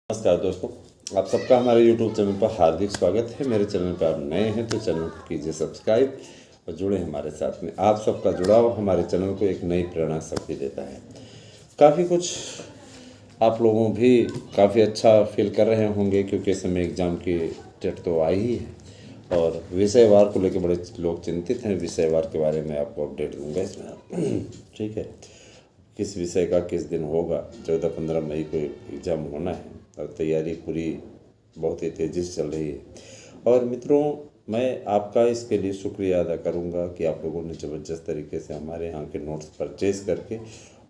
नमस्कार दोस्तों, आप सबका हमारे YouTube चैनल पर हार्दिक स्वागत है। मेरे चैनल पर आप नए हैं तो चैनल को कीजिए सब्सक्राइब और जुड़े हमारे साथ में। आप सबका जुड़ाव हमारे चैनल को एक नई प्रेरणा शक्ति देता है। काफ़ी कुछ आप लोगों भी काफ़ी अच्छा फील कर रहे होंगे क्योंकि इस समय एग्ज़ाम की डेट तो आई ही है और विषयवार को लेकर बड़े लोग चिंतित हैं। विषयवार के बारे में आपको अपडेट दूंगा इसमें। ठीक है, किस विषय का किस दिन होगा। 14-15 मई को एग्ज़ाम होना है और तैयारी पूरी बहुत ही तेज़ी से चल रही है। और मित्रों, मैं आपका इसके लिए शुक्रिया अदा करूंगा कि आप लोगों ने ज़बरदस्त तरीके से हमारे यहाँ के नोट्स परचेज़ करके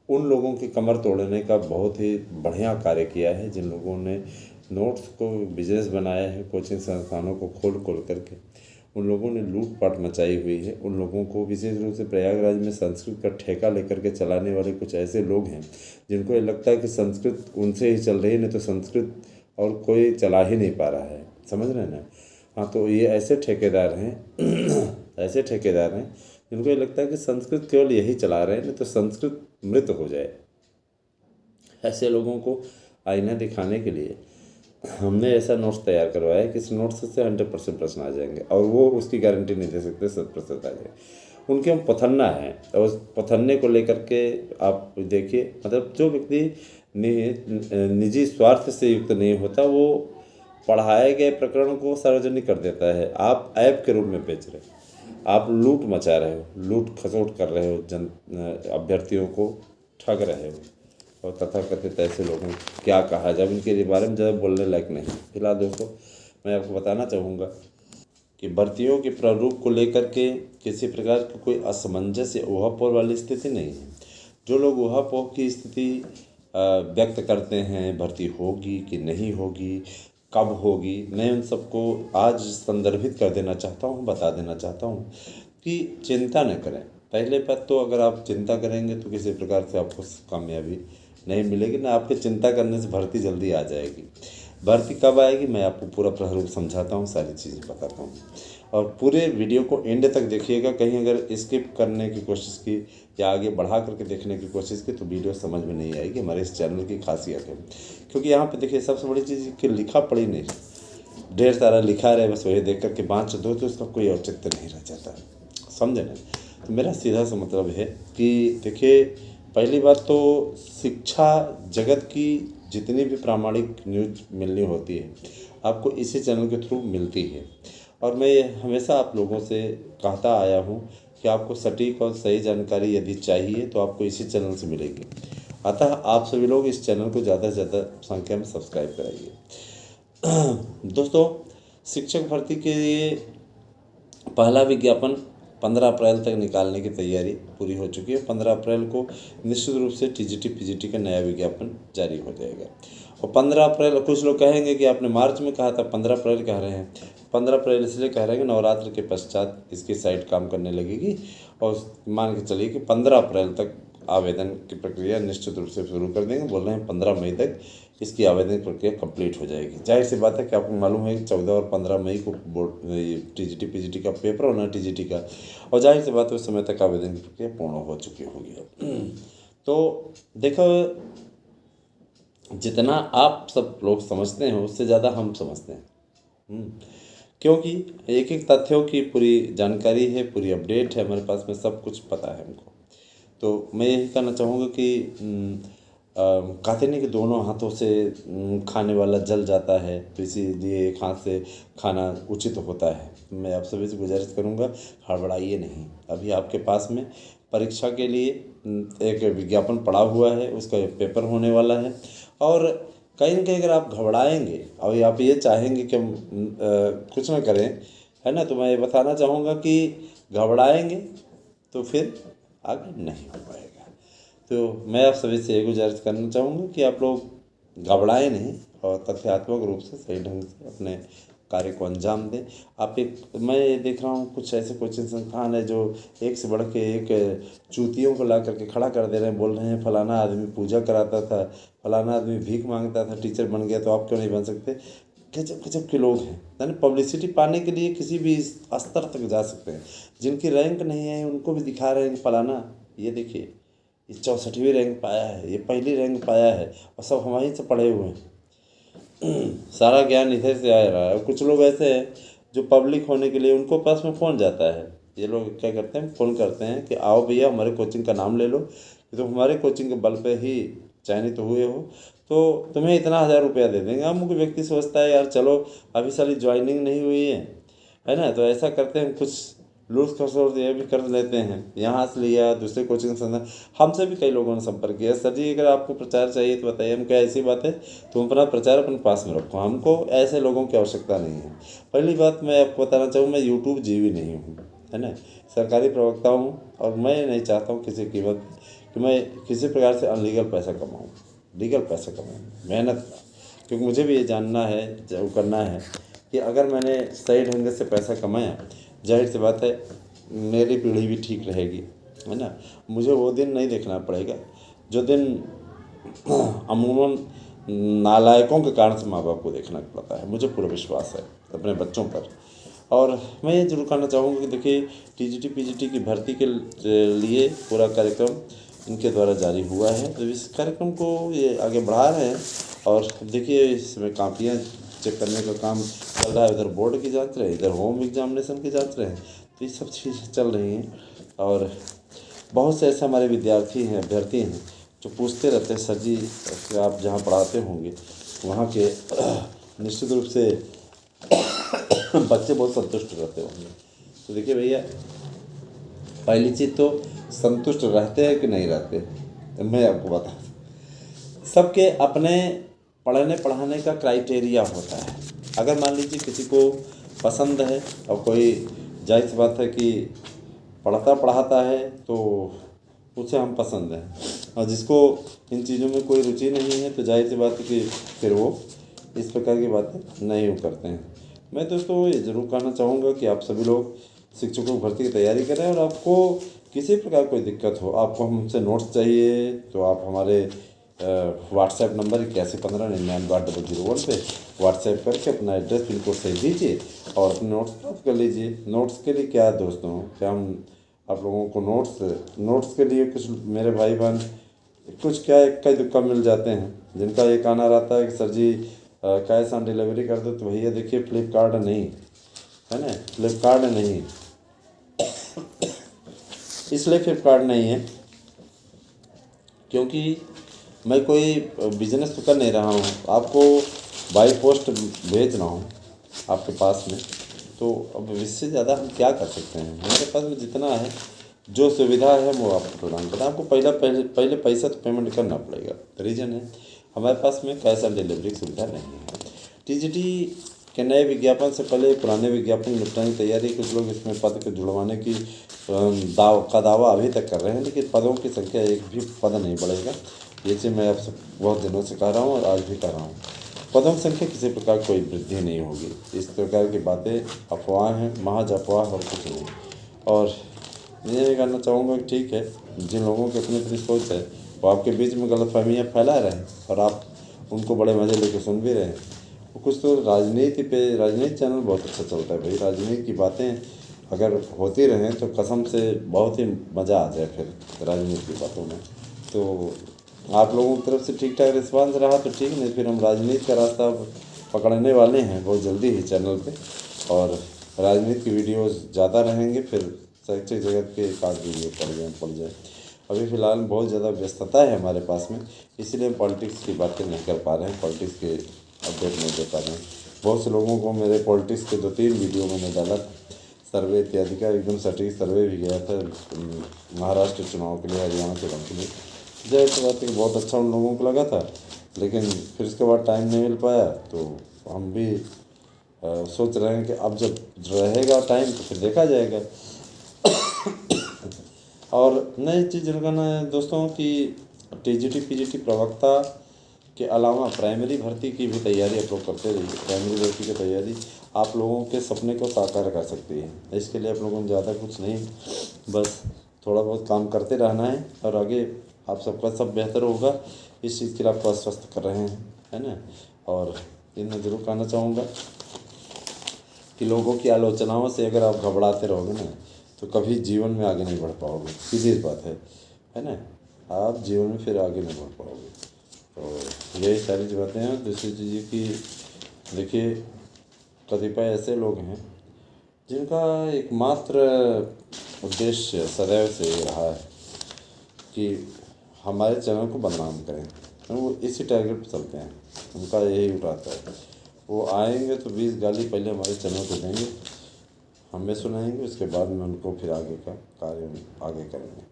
उन लोगों की कमर तोड़ने का बहुत ही बढ़िया कार्य किया है जिन लोगों ने नोट्स को बिजनेस बनाया है। कोचिंग संस्थानों को खोल खोल करके उन लोगों ने लूटपाट मचाई हुई है। उन लोगों को विशेष रूप से प्रयागराज में संस्कृत का ठेका लेकर के चलाने वाले कुछ ऐसे लोग हैं जिनको ये लगता है कि संस्कृत उनसे ही चल रही है, नहीं तो संस्कृत और कोई चला ही नहीं पा रहा है। समझ रहे हैं ना? हाँ, तो ये ऐसे ठेकेदार हैं ऐसे ठेकेदार हैं जिनको ये लगता है कि संस्कृत केवल यही चला रहे हैं, नहीं तो संस्कृत मृत हो जाए। ऐसे लोगों को आईना दिखाने के लिए हमने ऐसा नोट्स तैयार करवाया है कि इस नोट्स से 100% प्रश्न आ जाएंगे और वो उसकी गारंटी नहीं दे सकते 100% आ जाएंगे। उनके हम पथन्ना है और उस पथन्ने को लेकर के आप देखिए, मतलब जो व्यक्ति निजी स्वार्थ से युक्त नहीं होता वो पढ़ाए गए प्रकरण को सार्वजनिक कर देता है। आप ऐप के रूप में बेच रहे हो, आप लूट मचा रहे हो, लूट खसोट कर रहे हो, अभ्यर्थियों को ठग रहे हो और तथाकथित ऐसे लोगों को क्या कहा जाए, इनके बारे में ज़्यादा बोलने लायक नहीं। फिलहाल दोस्तों, मैं आपको बताना चाहूँगा कि भर्तियों के प्रारूप को लेकर के किसी प्रकार की कोई असमंजस या ऊहापोह वाली स्थिति नहीं है। जो लोग ऊहापोह की स्थिति व्यक्त करते हैं, भर्ती होगी कि नहीं होगी, कब होगी, मैं उन सबको आज संदर्भित कर देना चाहता हूँ, बता देना चाहता हूँ कि चिंता न करें। पहले बात तो अगर आप चिंता करेंगे तो किसी प्रकार से आपको कामयाबी नहीं मिलेगी, ना आपके चिंता करने से भर्ती जल्दी आ जाएगी। भर्ती कब आएगी मैं आपको पूरा प्रारूप समझाता हूँ, सारी चीज़ें बताता हूँ और पूरे वीडियो को एंड तक देखिएगा। कहीं अगर स्किप करने की कोशिश की या आगे बढ़ा करके देखने की कोशिश की तो वीडियो समझ में नहीं आएगी। हमारे इस चैनल की खासियत है, क्योंकि यहाँ पे देखिए सबसे बड़ी चीज़ कि लिखा पढ़ी नहीं, ढेर सारा लिखा रहे, बस वही देख करके बाँच दो तो उसका कोई औचित्य नहीं रह जाता। समझे ना? तो मेरा सीधा सा मतलब है कि देखिए, पहली बात तो शिक्षा जगत की जितनी भी प्रामाणिक न्यूज मिलनी होती है आपको इसी चैनल के थ्रू मिलती है। और मैं हमेशा आप लोगों से कहता आया हूँ कि आपको सटीक और सही जानकारी यदि चाहिए तो आपको इसी चैनल से मिलेगी। अतः आप सभी लोग इस चैनल को ज़्यादा से ज़्यादा संख्या में सब्सक्राइब कराइए। दोस्तों, शिक्षक भर्ती के लिए पहला विज्ञापन 15 अप्रैल तक निकालने की तैयारी पूरी हो चुकी है। 15 अप्रैल को निश्चित रूप से टीजीटी पीजीटी का नया विज्ञापन जारी हो जाएगा। और 15 अप्रैल, कुछ लोग कहेंगे कि आपने मार्च में कहा था, 15 अप्रैल कह रहे हैं। 15 अप्रैल इसलिए कह रहे हैं कि नवरात्र के पश्चात इसकी साइट काम करने लगेगी और मान के चलिए कि 15 अप्रैल तक आवेदन की प्रक्रिया निश्चित रूप से शुरू कर देंगे। बोल रहे हैं 15 मई तक इसकी आवेदन प्रक्रिया कंप्लीट हो जाएगी। जाहिर सी बात है कि आपको मालूम है कि 14 और 15 मई को बोर्ड टीजीटी पीजीटी का पेपर होना है, टीजीटी का, और जाहिर सी बात है उस समय तक आवेदन की प्रक्रिया पूर्ण हो चुकी होगी। तो देखो, जितना आप सब लोग समझते हैं उससे ज़्यादा हम समझते हैं, क्योंकि एक एक तथ्यों की पूरी जानकारी है, पूरी अपडेट है हमारे पास में, सब कुछ पता है हमको। तो मैं यही कहना चाहूँगा कि कहते नहीं कि दोनों हाथों से खाने वाला जल जाता है, तो इसीलिए एक हाथ से खाना उचित होता है। मैं आप सभी से गुजारिश करूँगा, हड़बड़ाइए नहीं। अभी आपके पास में परीक्षा के लिए एक विज्ञापन पड़ा हुआ है, उसका पेपर होने वाला है। और कहीं ना कहीं अगर आप घबराएंगे और आप ये चाहेंगे कि हम कुछ ना करें, है ना, तो मैं ये बताना चाहूँगा कि घबराएंगे तो फिर आगे नहीं हो पाएगा। तो मैं आप सभी से ये गुजारिश करना चाहूँगा कि आप लोग घबराएं नहीं और तथ्यात्मक रूप से सही ढंग से अपने कार्य को अंजाम दें। मैं ये देख रहा हूँ कुछ ऐसे कोचिंग संस्थान है जो एक से बढ़ के एक चूतियों को ला करके खड़ा कर दे रहे हैं। बोल रहे हैं फलाना आदमी पूजा कराता था, फलाना आदमी भीख मांगता था, टीचर बन गया तो आप क्यों नहीं बन सकते। गजब गजब के लोग हैं, यानी पब्लिसिटी पाने के लिए किसी भी स्तर तक जा सकते हैं। जिनकी रैंक नहीं है उनको भी दिखा रहे हैं कि फलाना ये देखिए ये 64वीं रैंक पाया है, ये पहली रैंक पाया है, और सब हमारी से पढ़े हुए हैं। सारा ज्ञान इधर से आ रहा है। कुछ लोग ऐसे हैं जो पब्लिक होने के लिए उनको पास में फ़ोन जाता है। ये लोग क्या करते हैं, फ़ोन करते हैं कि आओ भैया हमारे कोचिंग का नाम ले लो, कि तुम हमारे कोचिंग के बल पे ही चयनित हुए हो तो तुम्हें इतना 1000 रुपया दे देंगे। हम कोई व्यक्ति सोचता है यार चलो अभी सारी ज्वाइनिंग नहीं हुई है ना, तो ऐसा करते हैं कुछ लूज खसोट ये भी कर लेते हैं। यहाँ से लिया दूसरे कोचिंग से, हमसे भी कई लोगों ने संपर्क किया, सर जी अगर आपको प्रचार चाहिए तो बताइए। हम क्या ऐसी बात है, तुम अपना प्रचार अपने पास में रखो, हमको ऐसे लोगों की आवश्यकता नहीं है। पहली बात मैं आपको बताना चाहूँ, मैं यूट्यूब जीवी नहीं हूँ, है ना, सरकारी प्रवक्ता हूँ और मैं नहीं चाहता हूँ किसी कीमत कि मैं किसी प्रकार से अनलीगल पैसा कमाऊँ। लीगल पैसा कमाऊँ मेहनत, क्योंकि मुझे भी ये जानना है, जो करना है कि अगर मैंने सही ढंग से पैसा कमाया, जाहिर सी बात है मेरी पीढ़ी भी ठीक रहेगी, है ना। मुझे वो दिन नहीं देखना पड़ेगा जो दिन अमूमन नालायकों के कारण से माँ बाप को देखना पड़ता है। मुझे पूरा विश्वास है अपने बच्चों पर। और मैं ये जरूर कहना चाहूँगा कि देखिए टीजीटी पीजीटी की भर्ती के लिए पूरा कार्यक्रम इनके द्वारा जारी हुआ है, तो इस कार्यक्रम को ये आगे बढ़ा रहे हैं। और देखिए इसमें कापियाँ चेक करने का काम चल रहा है, इधर बोर्ड की जांच रहे, इधर होम एग्जामिनेशन की जांच रहे, तो ये सब चीज़ें चल रही हैं। और बहुत से ऐसे हमारे विद्यार्थी हैं, अभ्यर्थी हैं जो पूछते रहते हैं, सर जी आप जहाँ पढ़ाते होंगे वहाँ के निश्चित रूप से बच्चे बहुत संतुष्ट रहते होंगे। तो देखिए भैया, पहली चीज़ तो संतुष्ट रहते हैं कि नहीं रहते, मैं आपको बता दूं, सबके अपने पढ़ने पढ़ाने का क्राइटेरिया होता है। अगर मान लीजिए किसी को पसंद है और कोई, जाहिर सी बात है कि पढ़ता पढ़ाता है तो उसे हम पसंद हैं, और जिसको इन चीज़ों में कोई रुचि नहीं है तो जाहिर सी बात है कि फिर वो इस प्रकार की बातें नहीं करते हैं। मैं दोस्तों ये ज़रूर कहना चाहूँगा कि आप सभी लोग शिक्षकों की भर्ती की तैयारी करें, और आपको किसी प्रकार कोई दिक्कत हो, आपको हमसे नोट्स चाहिए तो आप हमारे व्हाट्सएप नंबर 8115998001 पे व्हाट्सएप करके अपना एड्रेस पिन कोड सही दीजिए और अपने नोट्स प्राप्त कर लीजिए। नोट्स के लिए क्या है दोस्तों, क्या हम आप लोगों को नोट्स के लिए कुछ मेरे भाई बहन कुछ क्या इक्का दुक्का मिल जाते हैं, जिनका ये कहना रहता है कि sir ji cash on delivery कर दो, तो भैया देखिए फ्लिपकार्ट नहीं है ना, फ्लिपकार्ट नहीं, इसलिए फ्लिपकार्ट नहीं है क्योंकि मैं कोई बिजनेस तो कर नहीं रहा हूँ, आपको बाई पोस्ट भेज रहा हूँ आपके पास में। तो अब इससे ज़्यादा हम क्या कर सकते हैं, हमारे पास में जितना है जो सुविधा है वो आपको प्रदान करना। आपको पहले पैसा तो पेमेंट करना पड़ेगा। रीज़न है हमारे पास में कैश ऑन डिलीवरी की सुविधा नहीं है। टीजीटी के नए विज्ञापन से पहले पुराने विज्ञापन निपटाने की तैयारी, कुछ लोग इसमें पद को जुड़वाने की दावा अभी तक कर रहे हैं, लेकिन पदों की संख्या एक भी पद नहीं बढ़ेगा। ये चीज़ मैं आपसे बहुत दिनों से कह रहा हूँ और आज भी कह रहा हूँ, पदों की संख्या किसी प्रकार कोई वृद्धि नहीं होगी। इस प्रकार की बातें अफवाह हैं, महज अफवाह और कुछ नहीं। और मैं ये कहना चाहूँगा कि ठीक है, जिन लोगों की अपनी अपनी सोच है वो आपके बीच में गलतफहमियाँ फैला रहे हैं और आप उनको बड़े मज़े लेके सुन भी रहे हैं। वो कुछ तो राजनीति चैनल बहुत अच्छा चलता है भाई, राजनीति की बातें अगर होती रहें तो कसम से बहुत ही मज़ा आ जाए फिर राजनीति की बातों में। तो आप लोगों की तरफ से ठीक ठाक रिस्पांस रहा तो ठीक, नहीं फिर हम राजनीति का रास्ता पकड़ने वाले हैं बहुत जल्दी ही चैनल पे, और राजनीति की वीडियोस ज़्यादा रहेंगे, फिर शैक्षिक जगत के एक आध वीडियो पड़ जाए। अभी फ़िलहाल बहुत ज़्यादा व्यस्तता है हमारे पास में, इसलिए हम पॉलिटिक्स की बातें नहीं कर पा रहे हैं, पॉलिटिक्स के अपडेट नहीं दे पा रहे हैं। बहुत से लोगों को मेरे पॉलिटिक्स के 2-3 वीडियो मैंने डाला था, सर्वे इत्यादि का एकदम सटीक सर्वे भी गया था महाराष्ट्र चुनाव के लिए, हरियाणा चुनाव के लिए। जैसे बात है कि बहुत अच्छा उन लोगों को लगा था, लेकिन फिर उसके बाद टाइम नहीं मिल पाया, तो हम भी सोच रहे हैं कि अब जब रहेगा टाइम तो फिर देखा जाएगा। और नई चीज़ लगाना है दोस्तों कि टीजीटी पीजीटी प्रवक्ता के अलावा प्राइमरी भर्ती की भी तैयारी आप लोग करते रहिए। प्राइमरी भर्ती की तैयारी आप लोगों के सपने को साकार कर सकती है। इसके लिए आप लोगों को ज़्यादा कुछ नहीं, बस थोड़ा बहुत काम करते रहना है और आगे आप सबका सब बेहतर होगा। इस चीज़ के लिए आपको आश्वस्त कर रहे हैं, है ना। और ये मैं ज़रूर कहना चाहूँगा कि लोगों की आलोचनाओं से अगर आप घबराते रहोगे ना तो कभी जीवन में आगे नहीं बढ़ पाओगे, सीधी बात है ना। आप जीवन में फिर आगे नहीं बढ़ पाओगे। तो यही सारी जो बातें हैं। दूसरी चीज़ ये कि देखिए, कतिपय ऐसे लोग हैं जिनका एकमात्र उद्देश्य सदैव से ये रहा है कि हमारे चैनल को बदनाम करें, तो वो इसी टारगेट पर चलते हैं, उनका यही उठाता है। वो आएंगे तो 20 गाली पहले हमारे चैनल को देंगे, हमें सुनाएंगे, उसके बाद में उनको फिर आगे का कार्य आगे करेंगे।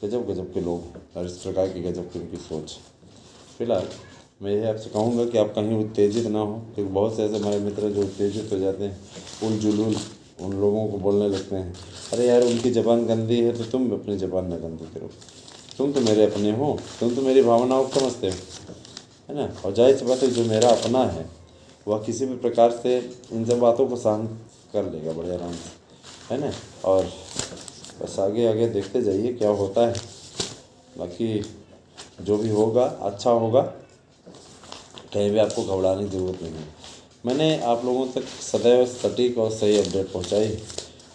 गजब गजब के लोग और इस प्रकार की गजब की उनकी सोच। फिलहाल मैं यही आपसे कहूँगा कि आप कहीं उत्तेजित ना हो, क्योंकि बहुत से ऐसे हमारे मित्र जो उत्तेजित हो जाते हैं, उल जुलूल उन लोगों को बोलने लगते हैं, अरे यार उनकी ज़बान गंदी है तो तुम अपनी ज़बान ना गंदी करो, तुम तो मेरे अपने हो, तुम तो मेरी भावनाओं को समझते हो, है ना। और जाहिर सी बात है, जो मेरा अपना है वह किसी भी प्रकार से इन सब बातों को सहन कर लेगा बड़े आराम से, है ना। और बस आगे आगे देखते जाइए क्या होता है, बाकी जो भी होगा अच्छा होगा, कहीं भी आपको घबराने की ज़रूरत नहीं है। मैंने आप लोगों तक सदैव सटीक और सही अपडेट पहुंचाई,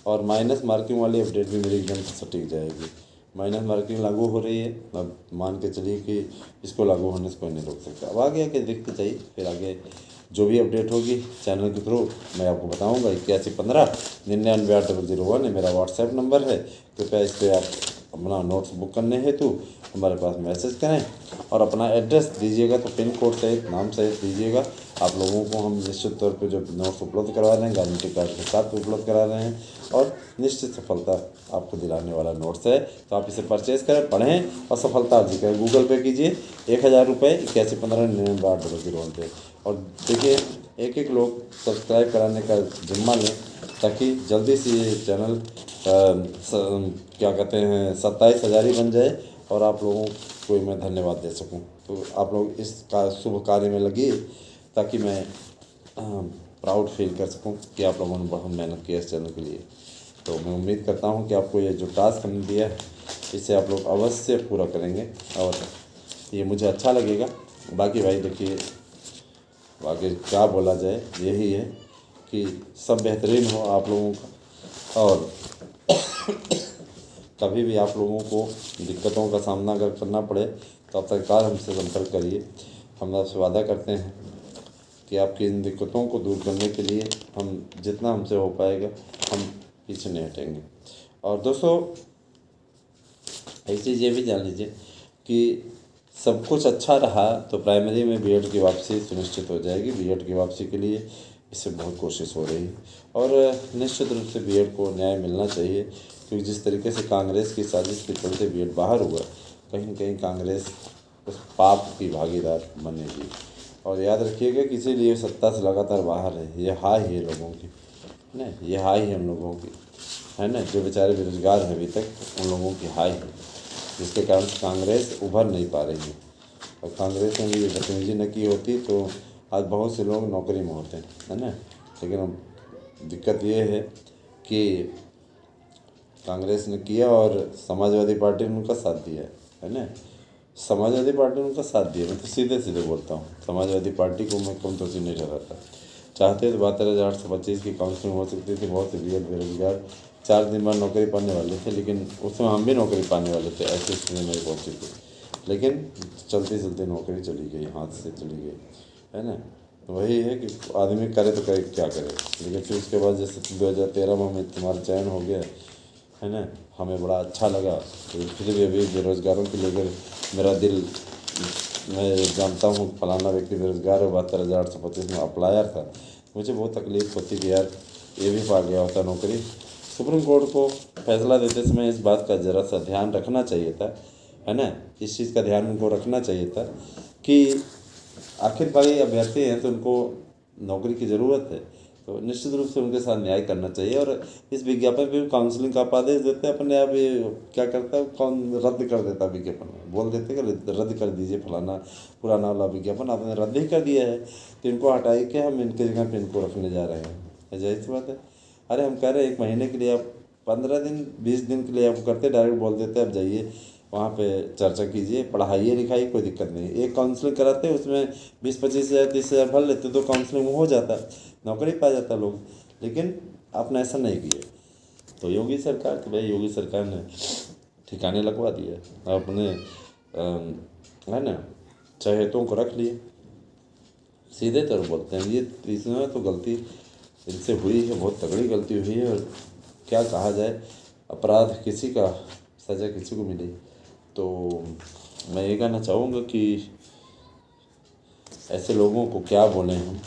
और माइनस मार्किंग वाली अपडेट भी मेरी एकदम सटीक जाएगी। माइनस मार्किंग लागू हो रही है, अब मान के चलिए कि इसको लागू होने से कोई नहीं रोक सकता। अब आगे आके देखते जाइए, फिर आगे जो भी अपडेट होगी चैनल के थ्रू मैं आपको बताऊंगा। 8115 998001 मेरा व्हाट्सएप नंबर है, कृपया इस पर आप अपना नोट्स बुक करने हेतु हमारे पास मैसेज करें और अपना एड्रेस दीजिएगा, तो पिन कोड सहित नाम सहित दीजिएगा। आप लोगों को हम निश्चित तौर पे जो नोट्स उपलब्ध करवा रहे हैं गारंटी कार्ड के साथ उपलब्ध करा रहे हैं, और निश्चित सफलता आपको दिलाने वाला नोट्स है। तो आप इसे परचेज़ करें, पढ़ें और सफलता अर्जित करें। गूगल पे कीजिए 1000 रुपये 8115 पे, और देखिए एक एक लोग सब्सक्राइब कराने का जिम्मा लें, ताकि जल्दी से ये चैनल क्या कहते हैं 27,000 ही बन जाए और आप लोगों को मैं धन्यवाद दे सकूं। तो आप लोग इस शुभ कार्य में लगिए, ताकि मैं प्राउड फील कर सकूं कि आप लोगों ने बहुत मेहनत की है इस चैनल के लिए। तो मैं उम्मीद करता हूं कि आपको ये जो टास्क हमने दिया है इसे आप लोग अवश्य पूरा करेंगे, और ये मुझे अच्छा लगेगा। बाकी भाई देखिए, बाकी क्या बोला जाए, यही है कि सब बेहतरीन हो आप लोगों का, और कभी भी आप लोगों को दिक्कतों का सामना अगर करना पड़े तो आप सरकार हमसे संपर्क करिए। हम आपसे वादा करते हैं कि आपकी इन दिक्कतों को दूर करने के लिए हम जितना हमसे हो पाएगा हम पीछे नहीं हटेंगे। और दोस्तों एक चीज़ ये भी जान लीजिए कि सब कुछ अच्छा रहा तो प्राइमरी में बीएड की वापसी सुनिश्चित हो जाएगी। बीएड की वापसी के लिए इससे बहुत कोशिश हो रही है, और निश्चित रूप से बीएड को न्याय मिलना चाहिए, क्योंकि जिस तरीके से कांग्रेस की साजिश के चलते बीएड बाहर हुआ, कहीं न कहीं कांग्रेस उस पाप की भागीदार बनेगी। और याद रखिएगा कि इसीलिए सत्ता से लगातार बाहर है, ये हाय है लोगों की, है ना, ये हाय है हम लोगों की, है ना। जो बेचारे बेरोजगार हैं अभी तक, उन लोगों की हाय है, जिसके कारण कांग्रेस उभर नहीं पा रही है। और कांग्रेस ने भी बदतमीजी न की होती तो आज बहुत से लोग नौकरी में होते हैं, है ना। लेकिन अब दिक्कत ये है कि कांग्रेस ने किया और समाजवादी पार्टी ने उनका साथ दिया है ना। समाजवादी पार्टी ने उनका साथ दिया, मैं तो सीधे सीधे बोलता हूँ, समाजवादी पार्टी को मैं कम तो नहीं ठहराता। चाहते तो 72,825 की काउंसलिंग हो सकती थी, बहुत से बेरोजगार 4 दिन बाद नौकरी पाने वाले थे, लेकिन उसमें हम भी नौकरी पाने वाले थे, ऐसी स्थिति में पहुँची थी। लेकिन चलते चलते नौकरी चली गई, हाथ से चली गई, है ना। तो वही है कि आदमी करे तो करे क्या करे। लेकिन फिर उसके बाद जैसे 2013 में हमें तुम्हारा चयन हो गया, है ना, हमें बड़ा अच्छा लगा। तो फिर भी अभी बेरोज़गारों के लेकर मेरा दिल, मैं जानता हूँ फलाना व्यक्ति बेरोज़गार है, 72,825 में अप्लायर था, मुझे बहुत तकलीफ़ होती कि यार ये भी पा गया होता नौकरी। सुप्रीम कोर्ट को फैसला देते समय इस बात का ज़रा सा ध्यान रखना चाहिए था, है ना, इस चीज़ का ध्यान उनको रखना चाहिए था कि आखिर भाई अभ्यर्थी हैं तो उनको नौकरी की ज़रूरत है, तो निश्चित रूप से उनके साथ न्याय करना चाहिए। और इस विज्ञापन पे भी काउंसलिंग का आदेश देते हैं, अपने आप ये क्या करता है, कौन रद्द कर देता है विज्ञापन, बोल देते कि रद्द कर दीजिए फलाना पुराना वाला विज्ञापन, आपने रद्द ही कर दिया है, तो इनको हटाई के हम इनके जगह पे इनको रखने जा रहे हैं। जाहिर सी बात है। अरे हम कह रहे हैं 1 महीने के लिए, आप 15 दिन 20 दिन के लिए आप करते, डायरेक्ट बोल देते आप जाइए वहाँ पे चर्चा कीजिए, पढ़ाइए लिखाइए, कोई दिक्कत नहीं। एक काउंसलिंग कराते उसमें 20-25 हज़ार 30 हज़ार भर लेते, तो काउंसलिंग में हो जाता, नौकरी पा जाता लोग। लेकिन आपने ऐसा नहीं किया। तो योगी सरकार, तो भाई योगी सरकार ने ठिकाने लगवा दिया अपने, है ना, चहेतों को रख लिए, सीधे तौर बोलते हैं। ये इसमें तो गलती इनसे हुई है, बहुत तगड़ी गलती हुई है। और क्या कहा जाए, अपराध किसी का, सज़ा किसी को मिली। तो मैं ये कहना चाहूँगा कि ऐसे लोगों को क्या बोलें हम,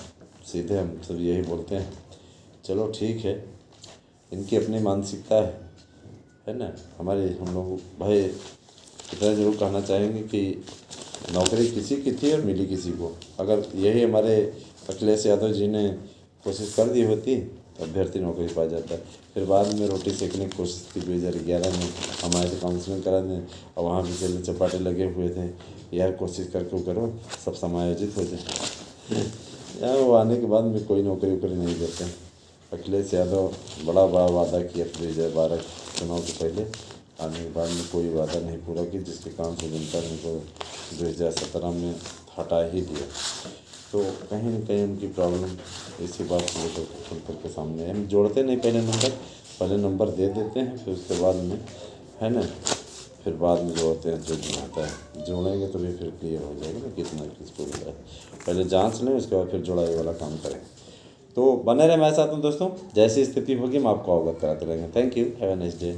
सीधे हम सब यही बोलते हैं चलो ठीक है, इनकी अपनी मानसिकता है ना। हमारे हम लोग भाई इतना ज़रूर कहना चाहेंगे कि नौकरी किसी की थी और मिली किसी को। अगर यही हमारे अखिलेश यादव जी ने कोशिश कर दी होती तो अभ्यर्थी नौकरी पा जाता। फिर बाद में रोटी सेकने की कोशिश की 2011 में, हमारे से काउंसलिंग कराने, और वहाँ भी चले चपाटे लगे हुए थे यार कोशिश करके करो सब समायोजित हो जाए। यार वो आने के बाद में कोई नौकरी वोकरी नहीं देते। अखिलेश यादव बड़ा वादा किया 2012 चुनाव के पहले, आने के बाद में कोई वादा नहीं पूरा किया, जिसके कारण से जनता ने को 2017 में हटा ही दिया। तो कहीं न कहीं उनकी प्रॉब्लम इसी बात को लेकर खुल करके सामने हम जोड़ते नहीं, पहले नंबर दे देते हैं, फिर उसके बाद में है ना, फिर बाद में जोड़ते हैं जो आता है। जोड़ेंगे तो भी फिर क्लियर हो जाएगा ना कितना किसको मिला है। पहले जांच लें, उसके बाद फिर जोड़ाई वाला काम करें। तो बने रहे हमारे साथ में दोस्तों, जैसी स्थिति होगी हम आपको अवगत कराते रहेंगे। Thank you, have a nice day.